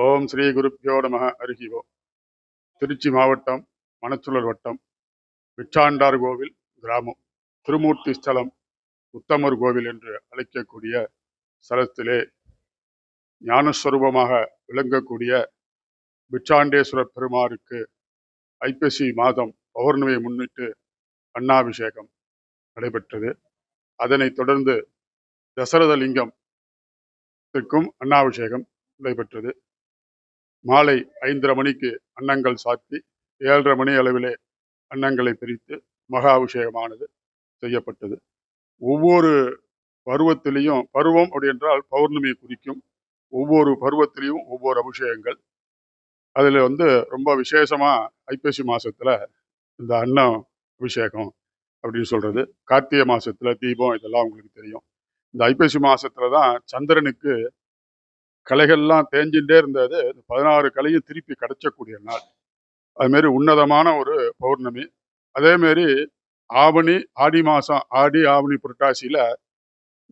ஓம் ஸ்ரீ குருப்பியோ நம ஹரிஹி ஓம். திருச்சி மாவட்டம் மணச்சுழல் வட்டம் பிச்சாண்டார் கோவில் கிராமம், திருமூர்த்தி ஸ்தலம் உத்தமர் கோவில் என்று அழைக்கக்கூடிய ஸ்தலத்திலே ஞானஸ்வரூபமாக விளங்கக்கூடிய பிச்சாண்டேஸ்வரர் பெருமாருக்கு ஐப்பசி மாதம் பௌர்ணமியை முன்னிட்டு அன்னாபிஷேகம் நடைபெற்றது. அதனைத் தொடர்ந்து தசரத லிங்கத்திற்கும் அன்னாபிஷேகம் நடைபெற்றது. மாலை 5:30 மணிக்கு அன்னங்கள் சாத்தி 7:30 மணி அளவிலே அன்னங்களை பிரித்து மகா அபிஷேகமானது செய்யப்பட்டது. ஒவ்வொரு பருவத்திலையும், பருவம் அப்படி என்றால் பௌர்ணமியை குறிக்கும், ஒவ்வொரு பருவத்திலையும் ஒவ்வொரு அபிஷேகங்கள். அதில் ரொம்ப விசேஷமா ஐப்பசி மாசத்துல இந்த அன்ன அபிஷேகம் அப்படின்னு சொல்றது. கார்த்திகை மாசத்துல தீபம், இதெல்லாம் உங்களுக்கு தெரியும். இந்த ஐப்பசி மாசத்துல தான் சந்திரனுக்கு கலைகள்லாம் தேஞ்சின்றே இருந்தது. 16 கலையும் திருப்பி கிடைச்சக்கூடிய நாள். அதுமாரி உன்னதமான ஒரு பௌர்ணமி. அதேமாரி ஆடி மாதம், ஆடி ஆவணி புரட்டாசியில்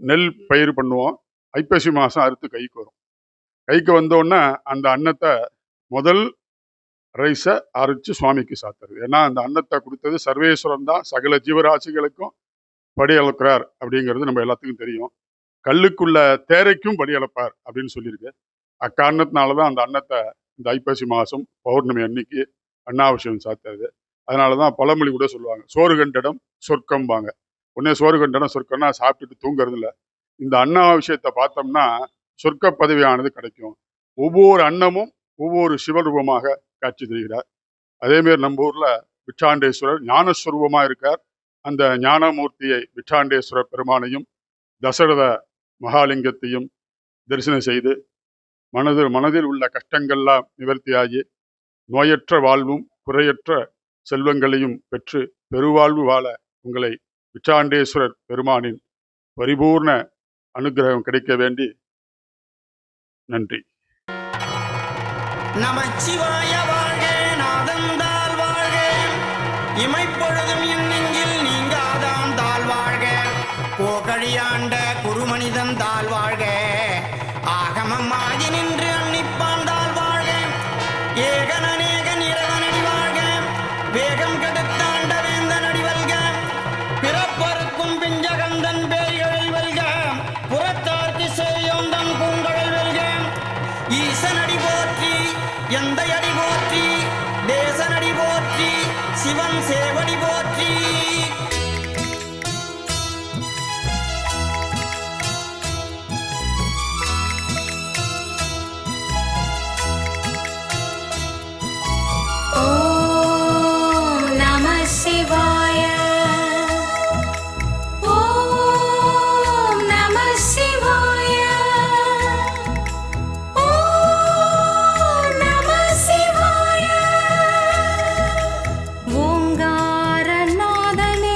நெல் பயிர் பண்ணுவோம். ஐப்பசி மாதம் அறுத்து கைக்கு வரும். கைக்கு வந்தோடனே அந்த அன்னத்தை முதல் ரைஸை அரைச்சு சுவாமிக்கு சாத்துறது. ஏன்னா அந்த அன்னத்தை கொடுத்தது சர்வேஸ்வரன் தான், சகல ஜீவராசிகளுக்கும் படி அளக்கிறார் அப்படிங்கிறது நம்ம எல்லாத்துக்கும் தெரியும். கல்லுக்குள்ள தேரைக்கும் படி அளப்பார் அப்படின்னு சொல்லியிருக்கு. அக்காரணத்தினாலதான் அந்த அன்னத்தை இந்த ஐப்பசி மாதம் பௌர்ணமி அன்னைக்கு அன்னாபிஷேகம் சாத்துறது. அதனாலதான் பழமொழி கூட சொல்லுவாங்க, சோறு கண்டிடம் சொர்க்கம்பாங்க. உடனே சோறு கண்டிடம் சொர்க்கம்னா சாப்பிட்டுட்டு தூங்குறது இல்லை. இந்த அன்னாபிஷேகத்தை பார்த்தோம்னா சொர்க்க பதவியானது கிடைக்கும். ஒவ்வொரு அன்னமும் ஒவ்வொரு சிவரூபமாக காட்சி தருகிறார். அதேமாரி நம்ம ஊர்ல பிச்சாண்டேஸ்வரர் ஞானஸ்வரூபமா இருக்கார். அந்த ஞானமூர்த்தியை பிச்சாண்டேஸ்வரர் பெருமானையும் தசரத மகாலிங்கத்தையும் தரிசனம் செய்து மனதில் உள்ள கஷ்டங்கள்லாம் நிவர்த்தியாகி நோயற்ற வாழ்வும் குறையற்ற செல்வங்களையும் பெற்று பெருவாழ்வு வாழ உங்களை பிச்சாண்டேஸ்வரர் பெருமானின் பரிபூர்ண அனுகிரகம் கிடைக்க வேண்டி நன்றி. நமச்சிவாய வாழ்க, நாதந்தால் வாழ்க, இமைப்பொழுதும் என் நெஞ்சில் நீங்காதான் தாழ் வாழ்க, போகழியாண்ட குருமனிதன் தாழ் வாழ்க, ஆகமம் ஆகி நின்று அன்னிப்பான் தாழ் வாழ்க, ஏகனேகன் இறைவனடி வாழ்க, வேகம் கெடுத்தாண்ட வேந்தன் அடி வல்க, பிறப்பருக்கும் பிஞ்சகந்தன் பேய்களில் வெல்க, புறத்தார்க்கு சேயோந்தன் பூங்கழல் வெல்க, ஈசனடி போற்றி எந்த அடி போற்றி, தேசனடி போற்றி, சிவன் சேவடி போற்றி. ஓங்காரநாதனே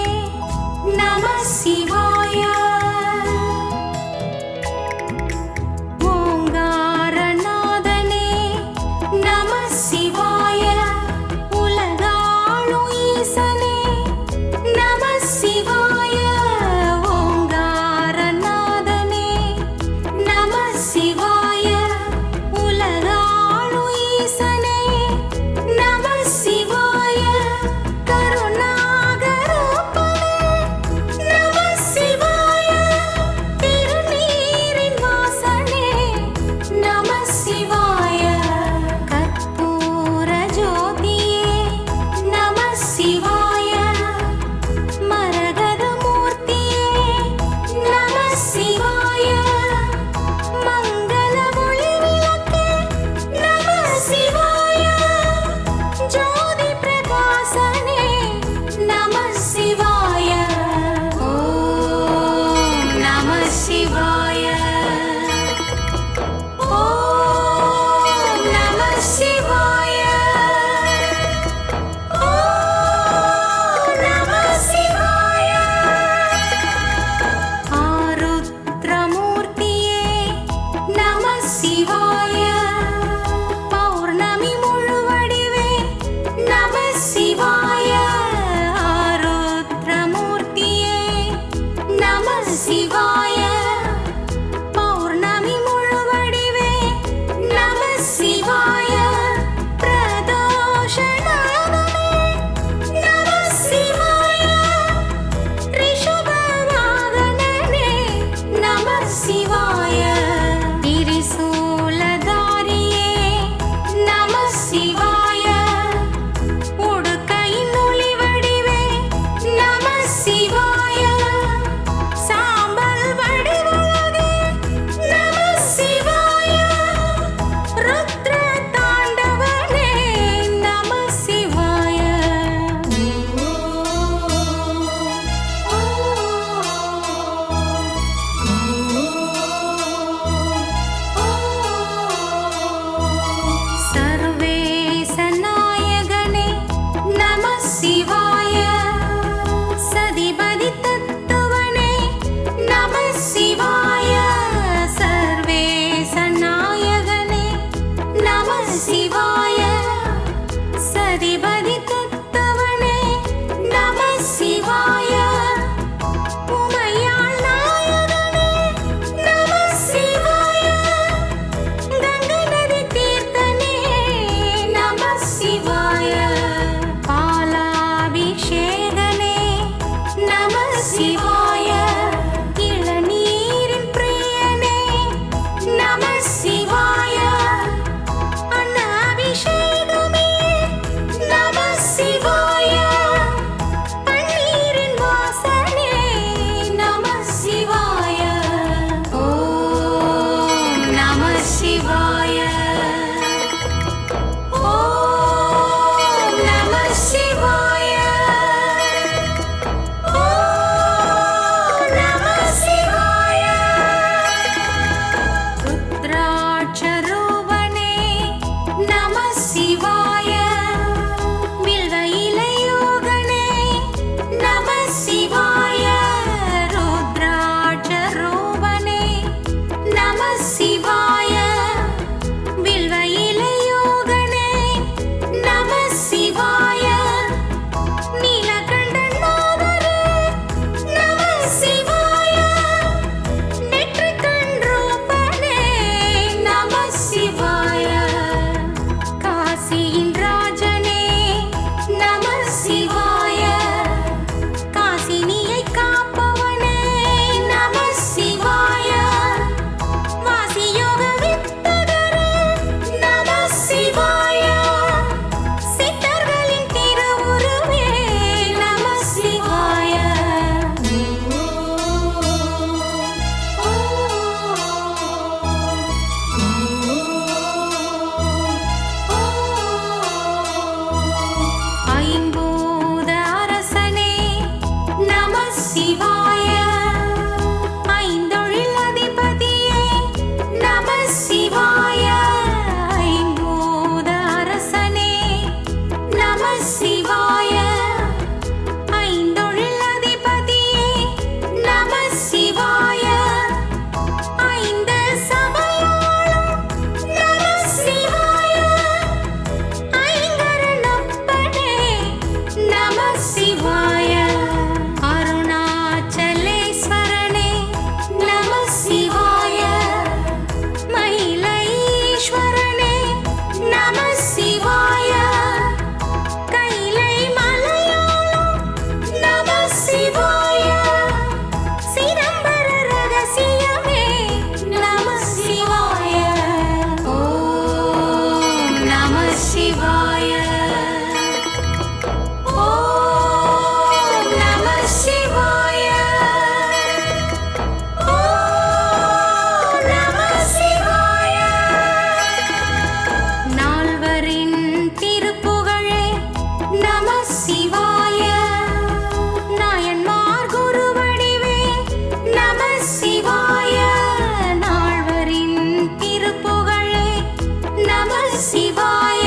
சிவாய சதிபதி தத்தவனே நம சிவாய உமையாள் நாயகனே நம சிவாய கங்கை நதி தீர்த்தனே நம சிவாய பாலாபிஷேகனே நம சிவாய இளநீரின் பிரியனே நம சிவாய அன்னாபிஷேகமே நம சிவாய பன்னீரின் வாசனே நம சிவாய ஓம் நம சிவாய ஓம் நம சிவாய ஓம் நம சிவாய ருத்ராட்சரூபனே நம சிவாய வில்வ இலையோகனே நம சிவாய ருத்ராட்சரூபனே நம சிவாய வில்வ இலையோகனே நம சிவாய நீலகண்டநாதரே நம சிவாய நெற்றிக்கண் ரூபனே நம சிவாய காசியின் ராஜனே நம சிவாய காசினியை காப்பவனே நம சிவாய வாசியோக வித்தகரே நம சிவாய சித்தர்களின் திருவுருவே நம சிவாய ஐம்பூத அரசனே நம சிவாய ஐந்தொழில் அதிபதியே நம சிவாய ஐம்பூத அரசனே நம சிவாய ஐந்தொழில் அதிபதியே நம சிவாய ஐந்து சபையாளும் நம சிவாய ஐங்கரனப்பனே நம சிவாய அருணாச்சலேஸ்வரனே நம சிவாய மயிலைஸ்வரனே நம சிவாய கைலை மலையாளும் நம சிவாய சிதம்பர ரகசியமே நம சிவாய ஓம் நம சிவாய ஓம் நம சிவாய ஓம் நம சிவாய நால்வரின் திருப்புகழே நம சிவாய நாயன்மார் குருவடிவே நம சிவாய நால்வரின் திருப்புகழே நம சிவாய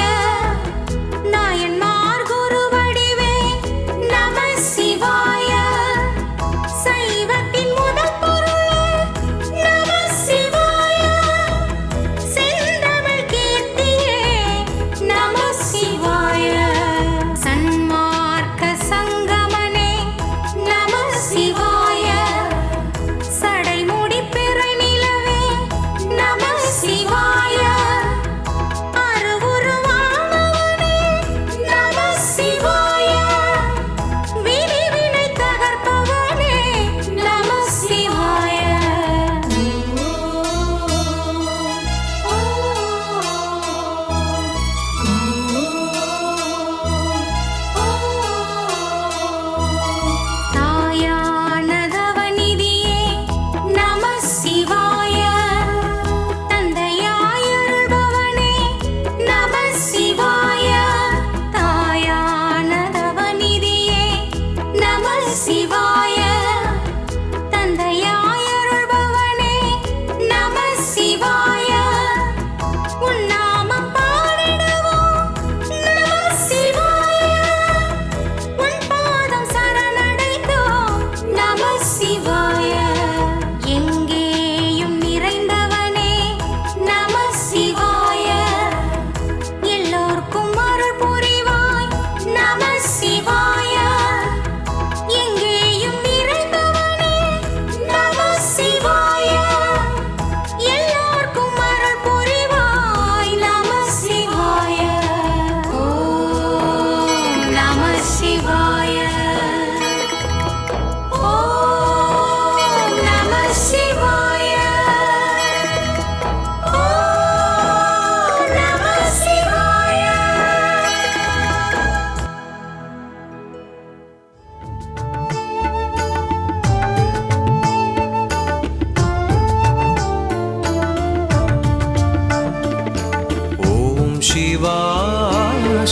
शिवा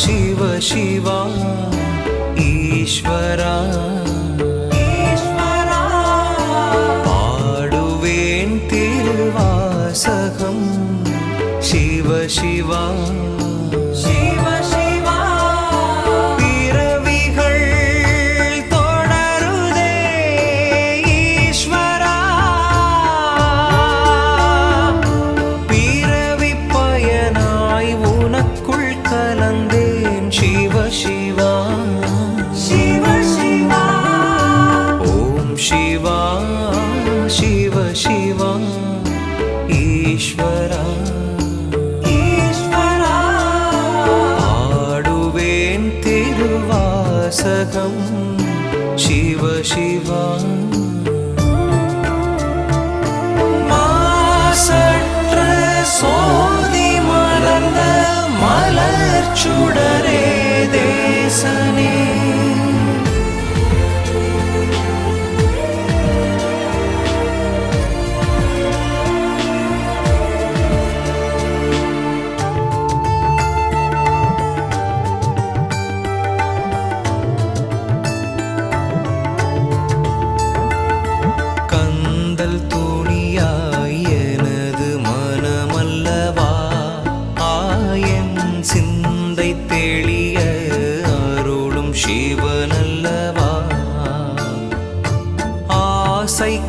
शिव शिवा ईश्वरा பாடுவேன் திருவாசகம் शिव शिवा शिव शिवा பிறவிகள் தொடருதே ஈஸ்வரா பிறவி பயனாய் உனக்குள் கலந்தேன் शिव शिवा शिव शिवा ஓம் சிவா शिव शिवा ஈஸ்வரா வாசகம் शिव शिवा மாசற்ற சோதி மலர்ந்த மலர் சுடரே தேசனே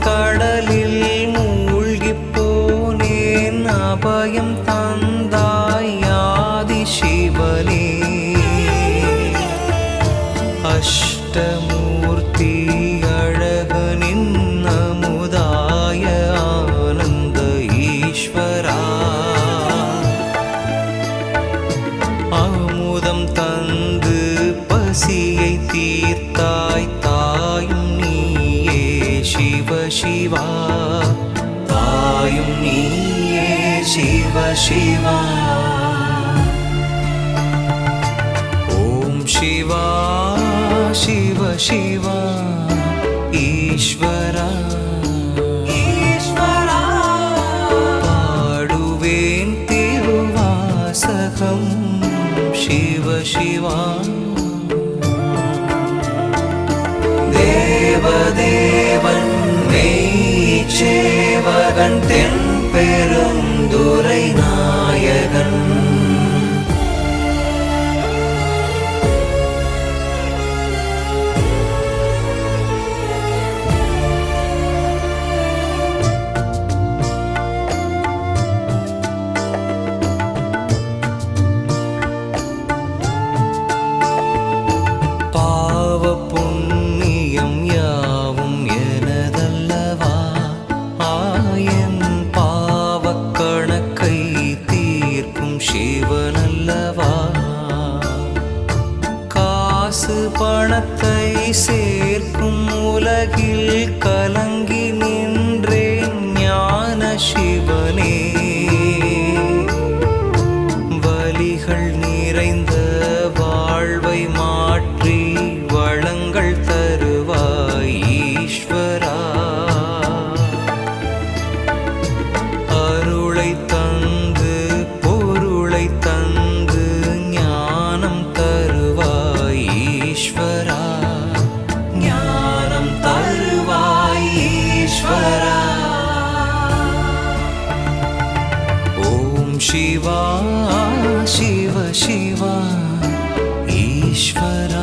கடலில் மூழ்கிப் போனேன் அபயம் தந்தாய் ஆதி சிவனே அஷ்டமூர்த்தி அழகனின் அமுதாய ஆனந்த ஈஸ்வரா அமுதம் தந்து பசியை தீர்த்தாய் தாயும் शिव शिवा தாயும் நீயே शिव शिवा ஓம் சிவா शिव शिवा ஈஸ்வரா ஈஸ்வரா பாடுவேன் திருவாசகம் शिव शिवा தேவதேவன் மெய்ச்சேவகன் தென் பெருந்துரை நாயகன் பணத்தை சேர்க்கும் உலகில் கலங்கி நின்றேன் ஞான சிவனே வலிகள் நிறைந்த வாழ்வை மாற்றி வளங்கள் தருவாய் ஈஸ்வரா அருளை தந்து பொருளை தந்து ஞானம் தருவாய் ஈஸ்வரா ஞானம் தருவாய் ஈஸ்வரா ஓம் சிவா शिव शिवा ஈஸ்வரா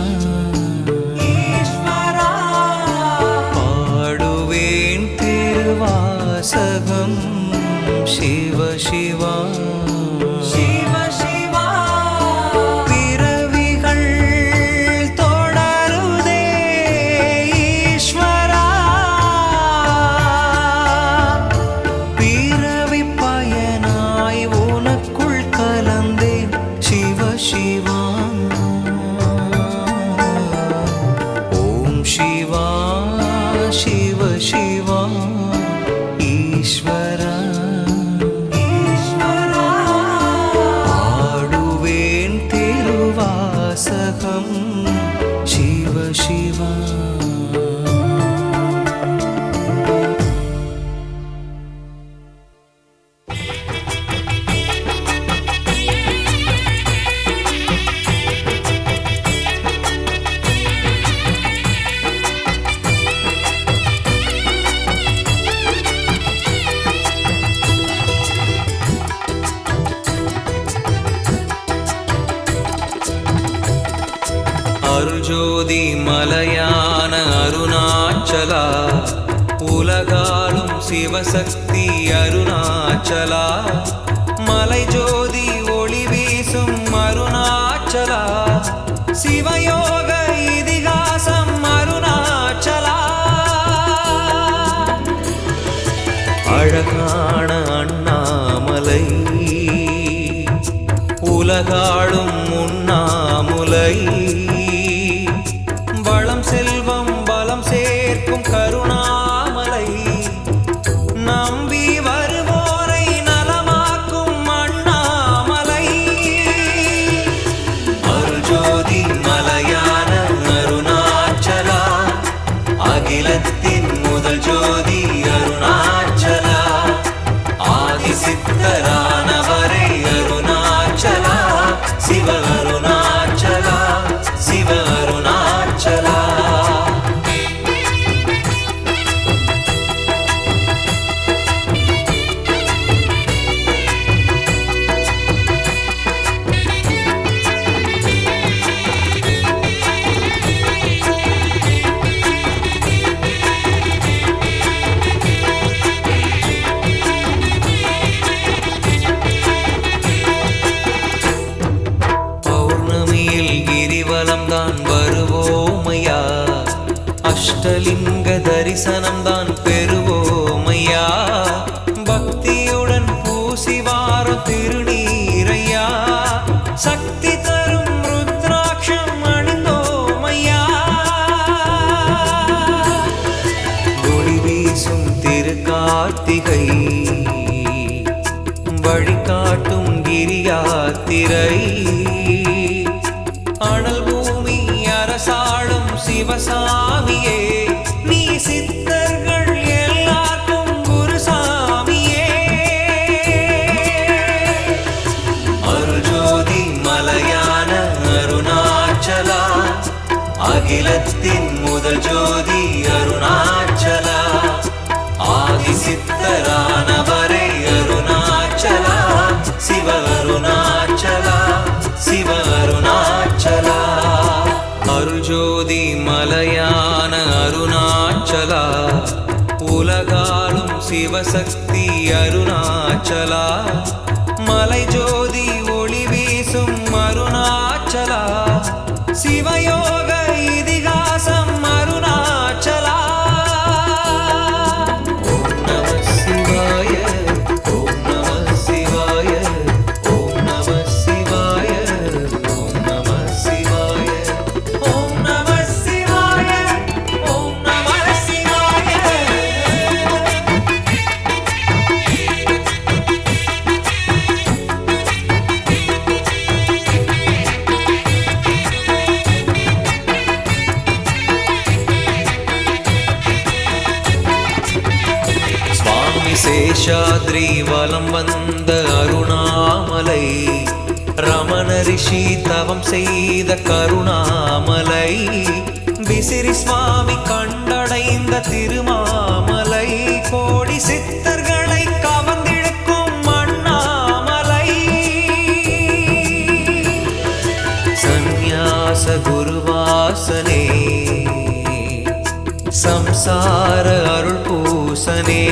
ஈஸ்வரா பாடுவேன் திருவாசகம் शिव शिवा शिव शिवा பிறவிகள் தொடருதே ஈஸ்வரா பிறவி பயனாய் உனக்குள் கலந்தேன் शिव शिवा அருள்ஜோதி மலையான அருணாச்சலா உலகாலும் சிவசக்தி அருணாச்சலா மலை ஜோதி ஒளி வீசும் அருணாச்சலா சிவயோக இதிகாசம் அருணாச்சலா அழகான அண்ணாமலை உலகாளும் உண்ணாமுலை வளம் செல்வம் பலம் சேர்க்கும் கருணாமலை நம்பி வருவோரை நலமாக்கும் அண்ணாமலை அருள்ஜோதி மலையான அருணாச்சலா அகிலத்தின் முதல் ஜோதி அருணாச்சலா ஆதிசித்தரானவரை அருணாச்சலா சிவ அருணாச்சலா சிவ அருணாச்சலா தான் வருவோமையா அஷ்டலிங்க தரிசனம் தான் பெறுவோமையா பக்தியுடன் பூசி வாரும் திருநீரையா சக்தி தரும் ருத்ராட்சம் அணிந்தோமையா ஒளி வீசும் திருக்கார்த்திகை வழிகாட்டும் கிரியாத்திரை அனல் பூமி அரசாளும் சிவசாமியே நீ சித்தர்கள் எல்லாருக்கும் குருசாமியே அருள்ஜோதி மலையான அருணாச்சலா அகிலத்தின் முதல் ஜோதி அருணாச்சலா ஆதிசித்தரானவரை அருணாச்சலா சிவ அருணாச்சலா சிவ அருணாச்சலா அருள்ஜோதி மலையான அருணாச்சலா உலகாலும் சிவசக்தி அருணாச்சலா மலை ஜோதி ஒளி வீசும் அருணாச்சலா சிவயோக இதிகாசம் அருணாச்சலா ஓம் நம சிவாய ஓம் நம சிவாய ஓம் நம சிவாய ஓம் நம சிவாய ஓம் நம சிவாய ஓம் நம சிவாய சுவாமி சேஷாத்ரி வலம் வந்த அருணாமலை ரமண ரிஷி தவம் செய்த கருணாமலை விசிறி சுவாமி கண்டடைந்த திருமாமலை கோடி சித்தர்களை கவர்ந்திழுக்கும் அண்ணாமலை சந்நியாச குருவாசனே சம்சார அருள் பூசனே